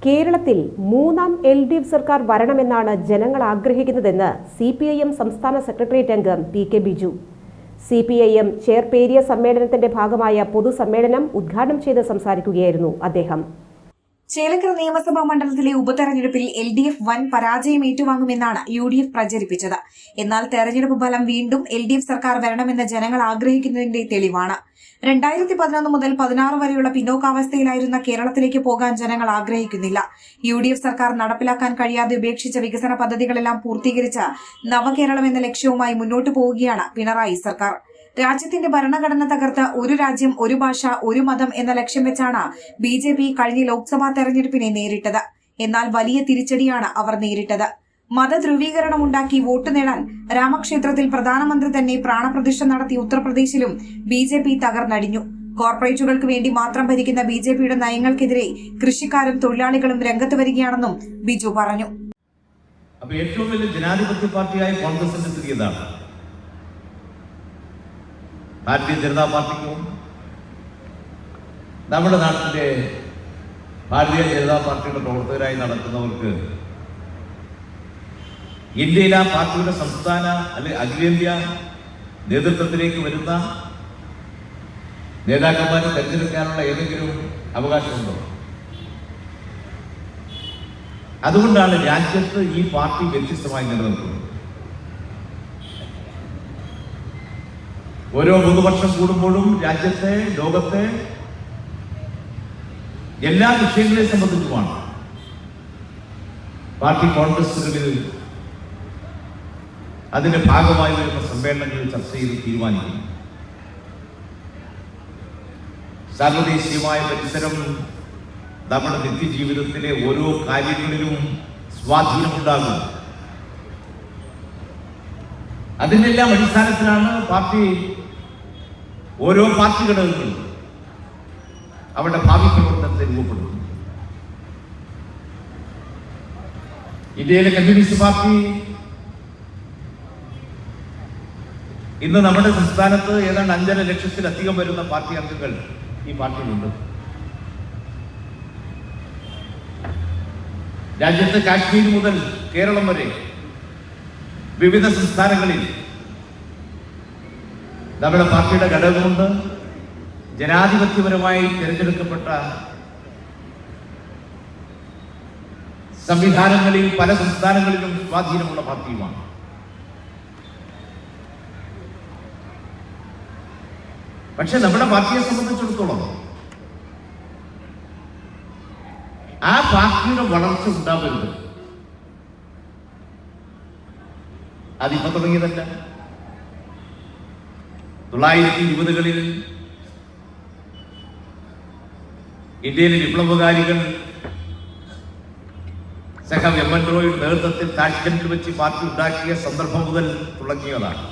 കേരളത്തിൽ മൂന്നാം LDF സർക്കാർ വരണമെന്നാണ് ജനങ്ങൾ ആഗ്രഹിക്കുന്നതെന്ന് CPIM സംസ്ഥാന സെക്രട്ടേറിയറ്റ് അംഗം PK ബിജു. CPIM ചെയർപേരിയ സമ്മേളനത്തിന്റെ ഭാഗമായ പൊതുസമ്മേളനം ഉദ്ഘാടനം ചെയ്ത് സംസാരിക്കുകയായിരുന്നു അദ്ദേഹം. ചേലക്കര നിയമസഭാ മണ്ഡലത്തിലെ ഉപതെരഞ്ഞെടുപ്പിൽ LDF വൻ പരാജയം ഏറ്റുവാങ്ങുമെന്നാണ് UDF പ്രചരിപ്പിച്ചത്. എന്നാൽ തെരഞ്ഞെടുപ്പ് ഫലം വീണ്ടും LDF സർക്കാർ വരണമെന്ന് ജനങ്ങൾ ആഗ്രഹിക്കുന്നതിന്റെ തെളിവാണ്. 2011 മുതൽ 16 വരെയുള്ള പിന്നോക്കാവസ്ഥയിലായിരുന്ന കേരളത്തിലേക്ക് പോകാൻ ജനങ്ങൾ ആഗ്രഹിക്കുന്നില്ല. UDF സർക്കാർ നടപ്പിലാക്കാൻ കഴിയാതെ ഉപേക്ഷിച്ച വികസന പദ്ധതികളെല്ലാം പൂർത്തീകരിച്ച് നവകേരളം എന്ന ലക്ഷ്യവുമായി മുന്നോട്ടു പോവുകയാണ് പിണറായി സർക്കാർ. രാജ്യത്തിന്റെ ഭരണഘടന തകർത്ത് ഒരു രാജ്യം ഒരു ഭാഷ ഒരു മതം എന്ന ലക്ഷ്യം വെച്ചാണ് BJP കഴിഞ്ഞ ലോക്സഭാ തെരഞ്ഞെടുപ്പിനെ നേരിട്ടത്. എന്നാൽ വലിയ തിരിച്ചടിയാണ് അവർ നേരിട്ടത്. മതധ്രുവീകരണം ഉണ്ടാക്കി വോട്ട് നേടാൻ രാമക്ഷേത്രത്തിൽ പ്രധാനമന്ത്രി തന്നെ പ്രാണപ്രതിഷ്ഠ നടത്തിയ ഉത്തർപ്രദേശിലും BJP തകർന്നടിഞ്ഞു. കോർപ്പറേറ്റുകൾക്ക് വേണ്ടി മാത്രം ഭരിക്കുന്ന BJPയുടെ നയങ്ങൾക്കെതിരെ കൃഷിക്കാരും തൊഴിലാളികളും രംഗത്ത് വരികയാണെന്നും ബിജു പറഞ്ഞു. ഏറ്റവും വലിയ ജനാധിപത്യ പാർട്ടിയായ കോൺഗ്രസിന്റെ സ്ഥിതി ഇതാണ്. ഭാരതീയ ജനതാ പാർട്ടിക്കും നമ്മുടെ നാട്ടിലെ ഭാരതീയ ജനതാ പാർട്ടിയുടെ പ്രവർത്തകരായി നടക്കുന്നവർക്ക് ഇന്ത്യയിലെ ആ പാർട്ടിയുടെ സംസ്ഥാന അല്ലെങ്കിൽ അഖിലേന്ത്യാ നേതൃത്വത്തിലേക്ക് വരുന്ന നേതാക്കന്മാരെ തെരഞ്ഞെടുക്കാനുള്ള ഏതെങ്കിലും അവകാശമുണ്ടോ? അതുകൊണ്ടാണ് രാജ്യത്ത് ഈ പാർട്ടി വ്യത്യസ്തമായി നിലനിൽക്കുന്നത്. ഓരോ 3 വർഷം കൂടുമ്പോഴും രാജ്യത്തെ ലോകത്തെ എല്ലാ വിഷയങ്ങളെ സംബന്ധിച്ചുമാണ് പാർട്ടി കോൺഗ്രസുകളിൽ അതിന്റെ ഭാഗമായി വരുന്ന സമ്മേളനങ്ങളിൽ ചർച്ച ചെയ്ത് തീരുമാനിക്കുന്നു. സാർവദേശീയമായ പരിസരം നമ്മുടെ നിത്യജീവിതത്തിലെ ഓരോ കാര്യങ്ങളിലും സ്വാധീനമുണ്ടാകും. അതിനെല്ലാം അടിസ്ഥാനത്തിലാണ് ഓരോ പാർട്ടി ഘടകങ്ങളും അവരുടെ ഭാവി പ്രവർത്തനത്തെ രൂപപ്പെടുന്നത്. ഇന്ത്യയിലെ കമ്മ്യൂണിസ്റ്റ് പാർട്ടി ഇന്ന് നമ്മുടെ സംസ്ഥാനത്ത് ഏതാണ്ട് 5.5 ലക്ഷത്തിലധികം വരുന്ന പാർട്ടി അംഗങ്ങൾ ഈ പാർട്ടിയിലുണ്ട്. രാജ്യത്ത് കാശ്മീർ മുതൽ കേരളം വരെ വിവിധ സംസ്ഥാനങ്ങളിൽ നമ്മുടെ പാർട്ടിയുടെ ഘടകമുണ്ട്. ജനാധിപത്യപരമായി തിരഞ്ഞെടുക്കപ്പെട്ട സംവിധാനങ്ങളിൽ പല സംസ്ഥാനങ്ങളിലും സ്വാധീനമുള്ള പാർട്ടിയുമാണ്. പക്ഷെ നമ്മുടെ പാർട്ടിയെ സംബന്ധിച്ചിടത്തോളം ആ പാർട്ടിയുടെ വളർച്ച ഉണ്ടാവരുത്. അതിപ്പോ തുടങ്ങിയതല്ല. 1920കളിൽ ഇന്ത്യയിലെ വിപ്ലവകാരികൾ സഖാവ് M.N. റോയുടെ നേതൃത്വത്തിൽ താഷ്കന്റിൽ വെച്ച് പാർട്ടി ഉണ്ടാക്കിയ സന്ദർഭം മുതൽ തുടങ്ങിയതാണ്.